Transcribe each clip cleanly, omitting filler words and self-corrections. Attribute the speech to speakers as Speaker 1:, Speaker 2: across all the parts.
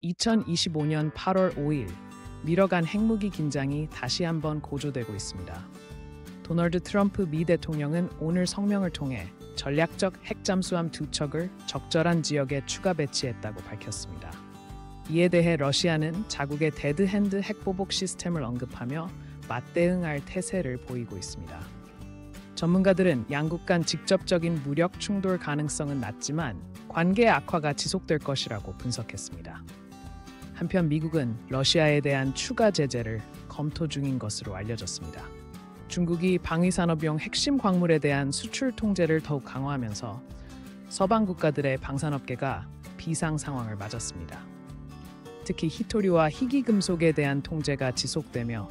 Speaker 1: 2025년 8월 5일 미러 간 핵무기 긴장이 다시 한번 고조되고 있습니다. 도널드 트럼프 미 대통령은 오늘 성명을 통해 전략적 핵 잠수함 2척을 적절한 지역에 추가 배치했다고 밝혔습니다. 이에 대해 러시아는 자국의 데드핸드 핵보복 시스템을 언급하며 맞대응할 태세를 보이고 있습니다. 전문가들은 양국 간 직접적인 무력 충돌 가능성은 낮지만 관계 악화가 지속될 것이라고 분석했습니다. 한편 미국은 러시아에 대한 추가 제재를 검토 중인 것으로 알려졌습니다. 중국이 방위산업용 핵심 광물에 대한 수출 통제를 더욱 강화하면서 서방 국가들의 방산업계가 비상 상황을 맞았습니다. 특히 희토류와 희귀금속에 대한 통제가 지속되며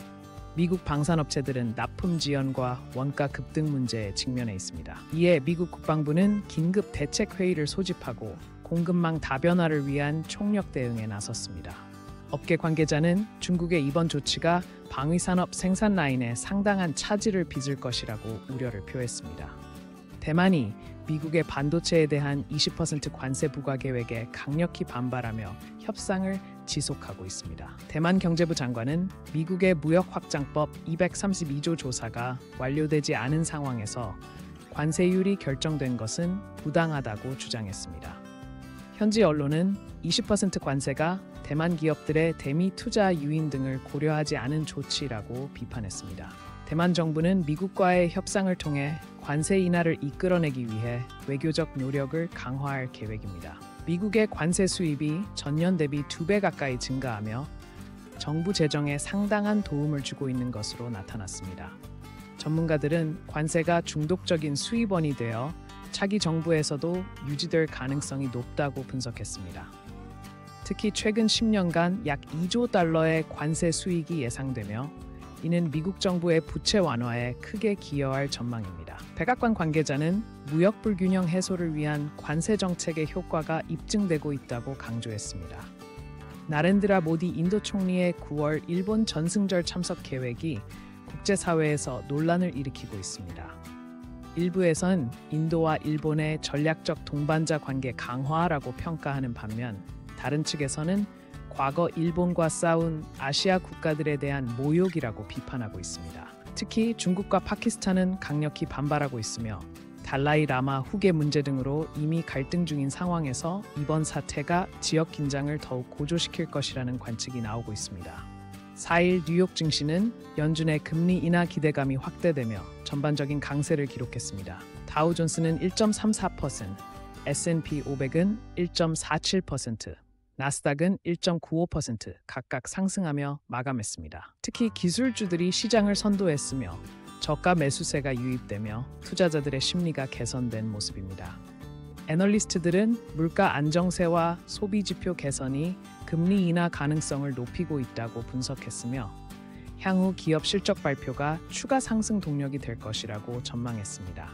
Speaker 1: 미국 방산업체들은 납품 지연과 원가 급등 문제에 직면해 있습니다. 이에 미국 국방부는 긴급 대책 회의를 소집하고 공급망 다변화를 위한 총력 대응에 나섰습니다. 업계 관계자는 중국의 이번 조치가 방위산업 생산 라인에 상당한 차질을 빚을 것이라고 우려를 표했습니다. 대만이 미국의 반도체에 대한 20% 관세 부과 계획에 강력히 반발하며 협상을 지속하고 있습니다. 대만 경제부 장관은 미국의 무역확장법 232조 조사가 완료되지 않은 상황에서 관세율이 결정된 것은 부당하다고 주장했습니다. 현지 언론은 20% 관세가 대만 기업들의 대미 투자 유인 등을 고려하지 않은 조치라고 비판했습니다. 대만 정부는 미국과의 협상을 통해 관세 인하를 이끌어내기 위해 외교적 노력을 강화할 계획입니다. 미국의 관세 수입이 전년 대비 2배 가까이 증가하며 정부 재정에 상당한 도움을 주고 있는 것으로 나타났습니다. 전문가들은 관세가 중독적인 수입원이 되어 차기 정부에서도 유지될 가능성이 높다고 분석했습니다. 특히 최근 10년간 약 2조 달러의 관세 수익이 예상되며 이는 미국 정부의 부채 완화에 크게 기여할 전망입니다. 백악관 관계자는 무역 불균형 해소를 위한 관세 정책의 효과가 입증되고 있다고 강조했습니다. 나렌드라 모디 인도 총리의 9월 일본 전승절 참석 계획이 국제사회에서 논란을 일으키고 있습니다. 일부에선 인도와 일본의 전략적 동반자 관계 강화라고 평가하는 반면 다른 측에서는 과거 일본과 싸운 아시아 국가들에 대한 모욕이라고 비판하고 있습니다. 특히 중국과 파키스탄은 강력히 반발하고 있으며 달라이 라마 후계 문제 등으로 이미 갈등 중인 상황에서 이번 사태가 지역 긴장을 더욱 고조시킬 것이라는 관측이 나오고 있습니다. 4일 뉴욕 증시는 연준의 금리 인하 기대감이 확대되며 전반적인 강세를 기록했습니다. 다우존스는 1.34%, S&P 500은 1.47%, 나스닥은 1.95% 각각 상승하며 마감했습니다. 특히 기술주들이 시장을 선도했으며 저가 매수세가 유입되며 투자자들의 심리가 개선된 모습입니다. 애널리스트들은 물가 안정세와 소비지표 개선이 금리 인하 가능성을 높이고 있다고 분석했으며 향후 기업 실적 발표가 추가 상승 동력이 될 것이라고 전망했습니다.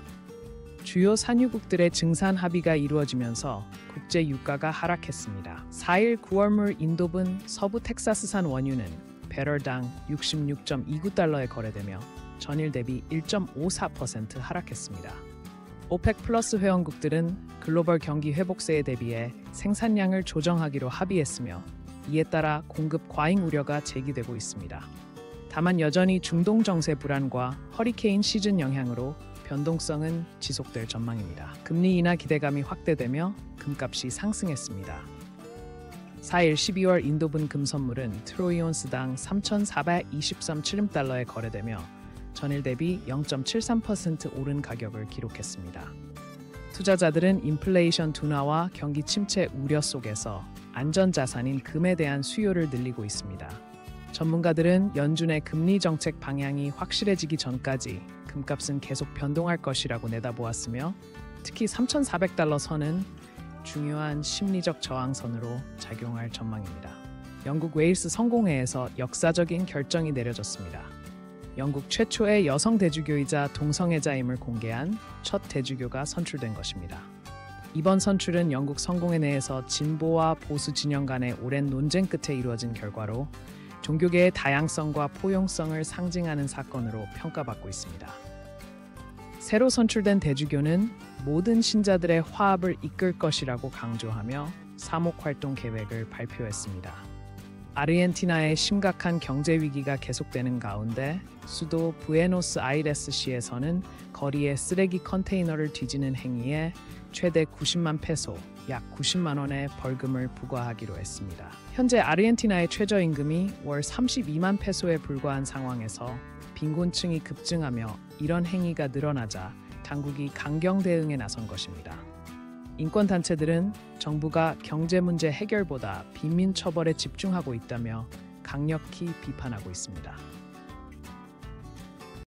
Speaker 1: 주요 산유국들의 증산 합의가 이루어지면서 국제 유가가 하락했습니다. 4일 9월물 인도분 서부 텍사스산 원유는 배럴당 66.29달러에 거래되며 전일 대비 1.54% 하락했습니다. 오펙 플러스 회원국들은 글로벌 경기 회복세에 대비해 생산량을 조정하기로 합의했으며 이에 따라 공급 과잉 우려가 제기되고 있습니다. 다만 여전히 중동 정세 불안과 허리케인 시즌 영향으로 변동성은 지속될 전망입니다. 금리 인하 기대감이 확대되며 금값이 상승했습니다. 4일 12월 인도분 금 선물은 트로이 온스당 3,423칠름달러에 거래되며 전일 대비 0.73% 오른 가격을 기록했습니다. 투자자들은 인플레이션 둔화와 경기 침체 우려 속에서 안전자산인 금에 대한 수요를 늘리고 있습니다. 전문가들은 연준의 금리 정책 방향이 확실해지기 전까지 금값은 계속 변동할 것이라고 내다보았으며 특히 3,400달러 선은 중요한 심리적 저항선으로 작용할 전망입니다. 영국 웨일스 성공회에서 역사적인 결정이 내려졌습니다. 영국 최초의 여성 대주교이자 동성애자임을 공개한 첫 대주교가 선출된 것입니다. 이번 선출은 영국 성공회 내에서 진보와 보수 진영 간의 오랜 논쟁 끝에 이루어진 결과로 종교계의 다양성과 포용성을 상징하는 사건으로 평가받고 있습니다. 새로 선출된 대주교는 모든 신자들의 화합을 이끌 것이라고 강조하며 사목 활동 계획을 발표했습니다. 아르헨티나의 심각한 경제 위기가 계속되는 가운데 수도 부에노스아이레스시에서는 거리에 쓰레기 컨테이너를 뒤지는 행위에 최대 90만 페소, 약 90만 원의 벌금을 부과하기로 했습니다. 현재 아르헨티나의 최저임금이 월 32만 페소에 불과한 상황에서 빈곤층이 급증하며 이런 행위가 늘어나자 당국이 강경 대응에 나선 것입니다. 인권단체들은 정부가 경제 문제 해결보다 빈민 처벌에 집중하고 있다며 강력히 비판하고 있습니다.